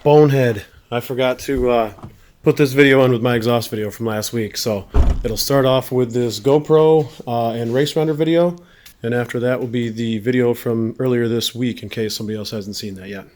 bonehead. I forgot to put this video in with my exhaust video from last week. So it'll start off with this GoPro and RaceRender video. And after that will be the video from earlier this week in case somebody else hasn't seen that yet.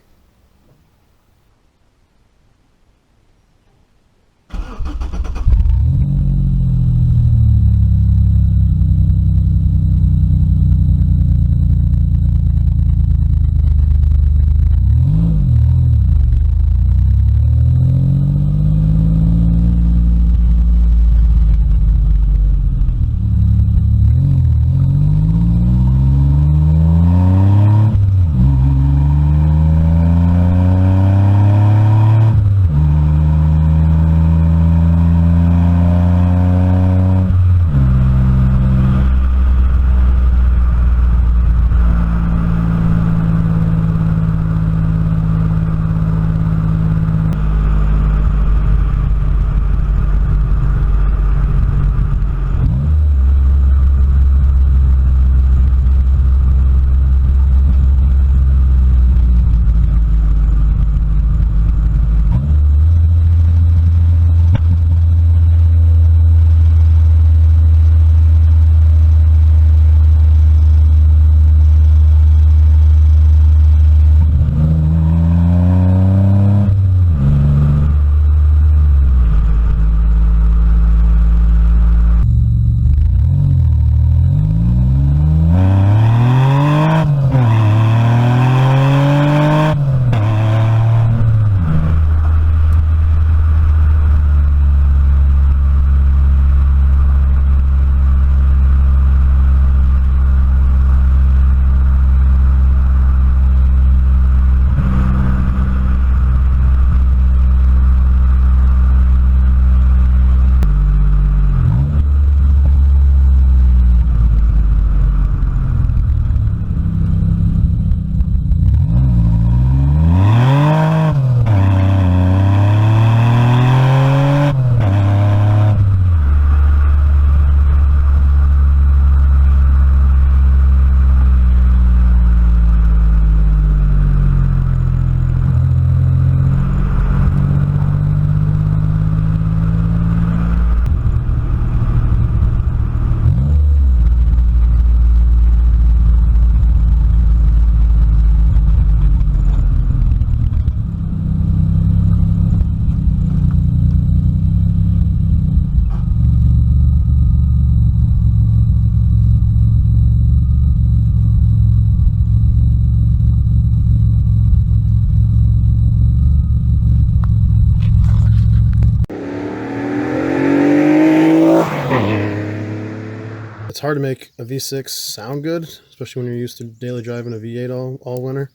It's hard to make a V6 sound good, especially when you're used to daily driving a V8 all winter.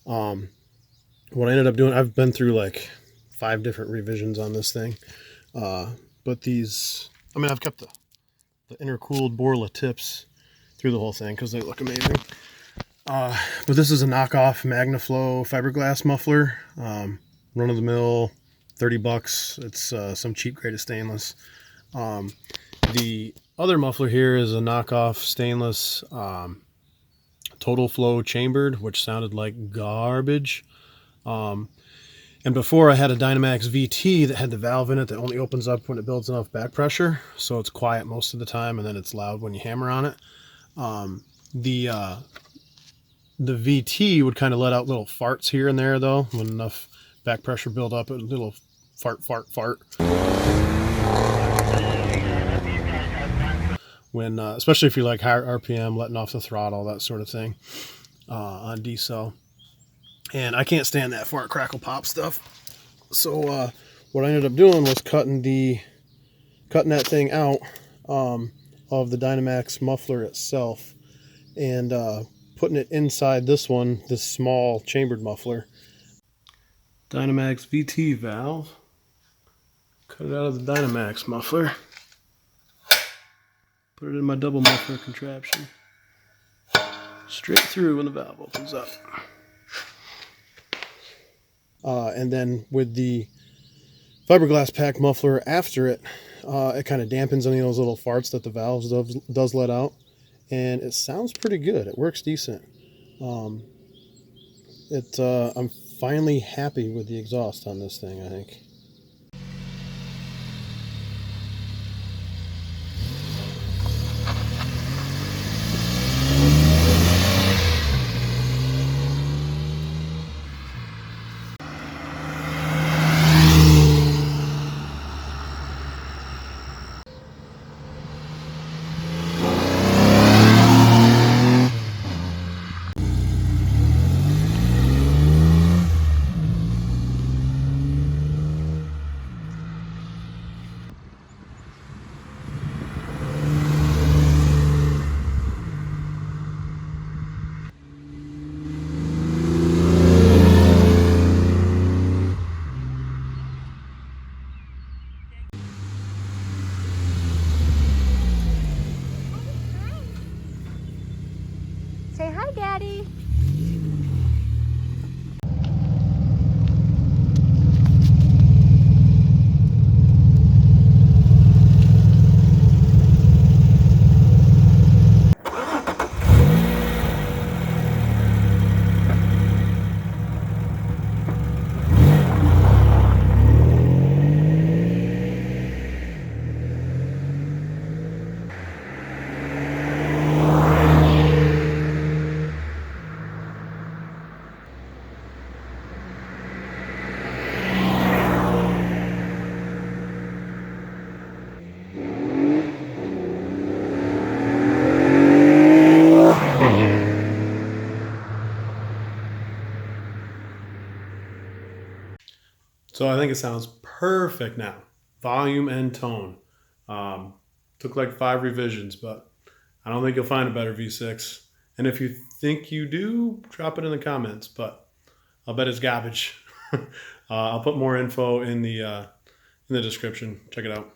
What I ended up doing, I've been through like 5 different revisions on this thing. But these, I mean, I've kept the intercooled Borla tips through the whole thing because they look amazing. But this is a knockoff Magnaflow fiberglass muffler. Run-of-the-mill, 30 bucks. It's some cheap grade of stainless. The other muffler here is a knockoff stainless total flow chambered, which sounded like garbage. And before I had a Dynomax VT that had the valve in it that only opens up when it builds enough back pressure, so it's quiet most of the time and then it's loud when you hammer on it. The VT would kind of let out little farts here and there though, when enough back pressure build up, a little fart. When, especially if you like higher RPM, letting off the throttle, that sort of thing, on decel. And I can't stand that fart, crackle, pop stuff. So what I ended up doing was cutting that thing out of the Dynomax muffler itself and putting it inside this one, this small chambered muffler. Dynomax VT valve. Cut it out of the Dynomax muffler. Put it in my double muffler contraption. Straight through when the valve opens up. And then with the fiberglass pack muffler after it, it kind of dampens any of those little farts that the valve does let out. And it sounds pretty good. It works decent. I'm finally happy with the exhaust on this thing, I think. Say hi, Daddy. So I think it sounds perfect now. Volume and tone. Took like 5 revisions, but I don't think you'll find a better V6. And if you think you do, drop it in the comments, but I'll bet it's garbage. I'll put more info in the description. Check it out.